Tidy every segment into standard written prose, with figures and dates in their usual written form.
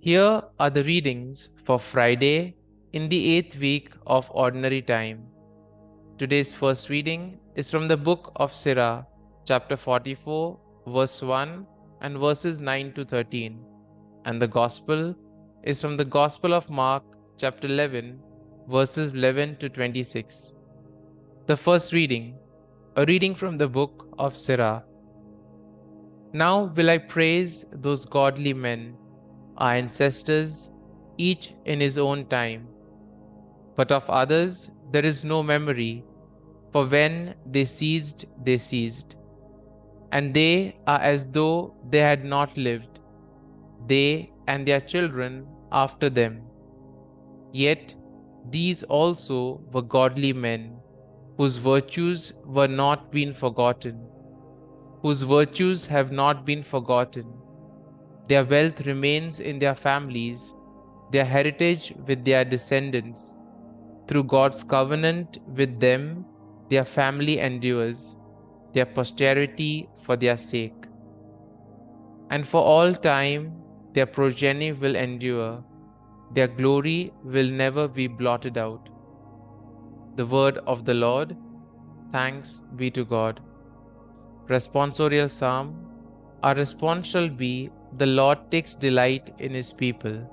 Here are the readings for Friday in the 8th week of Ordinary Time. Today's first reading is from the book of Sirach, chapter 44, verse 1 and verses 9 to 13. And the Gospel is from the Gospel of Mark, chapter 11, verses 11 to 26. The first reading, a reading from the book of Sirach. Now will I praise those godly men, our ancestors, each in his own time. But of others there is no memory, for when they ceased, they ceased. And they are as though they had not lived, they and their children after them. Yet these also were godly men, whose virtues were not been forgotten, whose virtues have not been forgotten. Their wealth remains in their families, their heritage with their descendants. Through God's covenant with them, their family endures, their posterity for their sake. And for all time, their progeny will endure, their glory will never be blotted out. The word of the Lord. Thanks be to God. Responsorial Psalm. Our response shall be, the Lord takes delight in his people.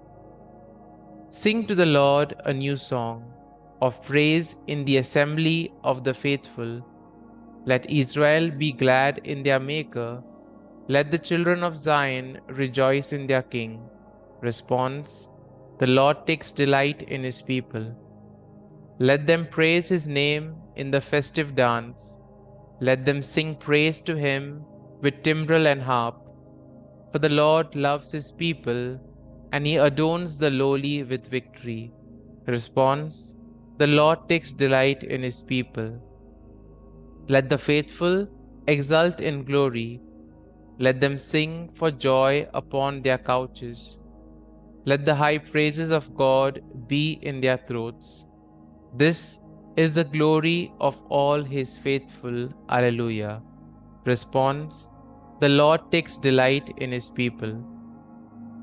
Sing to the Lord a new song of praise in the assembly of the faithful. Let Israel be glad in their Maker. Let the children of Zion rejoice in their King. Response. The Lord takes delight in his people. Let them praise his name in the festive dance. Let them sing praise to him with timbrel and harp. For the Lord loves his people, and he adorns the lowly with victory. Response. The Lord takes delight in his people. Let the faithful exult in glory. Let them sing for joy upon their couches. Let the high praises of God be in their throats. This is the glory of all his faithful. Alleluia. Response. The Lord takes delight in his people.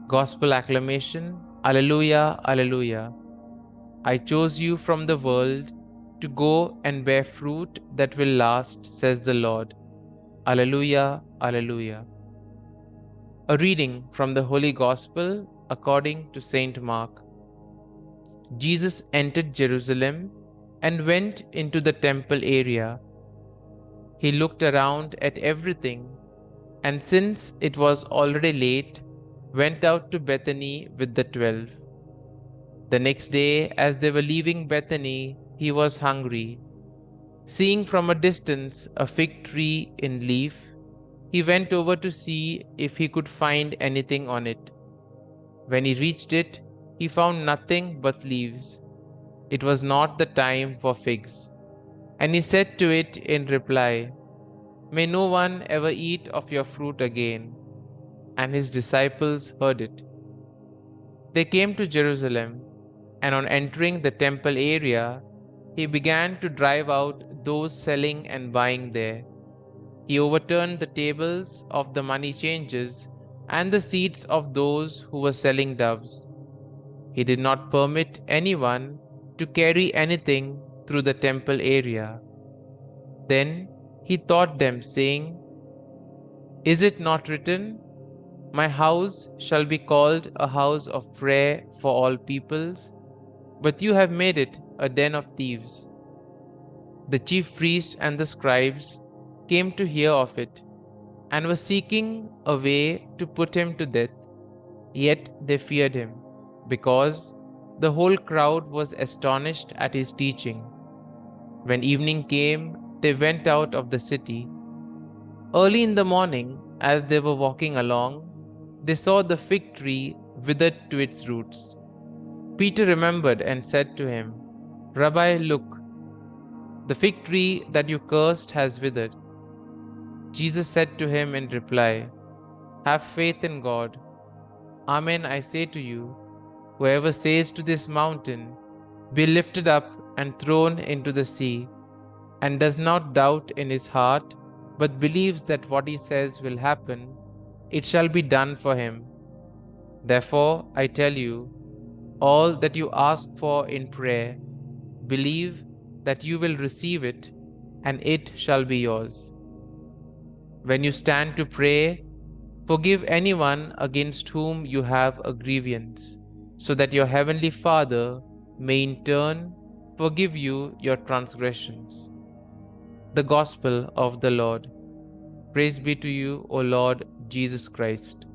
Gospel acclamation. Alleluia, Alleluia. I chose you from the world to go and bear fruit that will last, says the Lord. Alleluia, Alleluia. A reading from the Holy Gospel according to Saint Mark. Jesus entered Jerusalem and went into the temple area. He looked around at everything, and since it was already late, went out to Bethany with the 12. The next day, as they were leaving Bethany, he was hungry. Seeing from a distance a fig tree in leaf, he went over to see if he could find anything on it. When he reached it, he found nothing but leaves. It was not the time for figs. And he said to it in reply, "May no one ever eat of your fruit again." And his disciples heard it. They came to Jerusalem, and on entering the temple area, he began to drive out those selling and buying there. He overturned the tables of the money changers and the seats of those who were selling doves. He did not permit anyone to carry anything through the temple area. Then he taught them, saying, "Is it not written, 'My house shall be called a house of prayer for all peoples'? But you have made it a den of thieves." The chief priests and the scribes came to hear of it, and were seeking a way to put him to death. Yet they feared him, because the whole crowd was astonished at his teaching. When evening came, they went out of the city. Early in the morning, as they were walking along, they saw the fig tree withered to its roots. Peter remembered and said to him, "Rabbi, look, the fig tree that you cursed has withered." Jesus said to him in reply, "Have faith in God. Amen, I say to you, whoever says to this mountain, 'Be lifted up and thrown into the sea,' and does not doubt in his heart, but believes that what he says will happen, it shall be done for him. Therefore, I tell you, all that you ask for in prayer, believe that you will receive it, and it shall be yours. When you stand to pray, forgive anyone against whom you have a grievance, so that your heavenly Father may in turn forgive you your transgressions. The Gospel of the Lord. Praise be to you, O Lord Jesus Christ.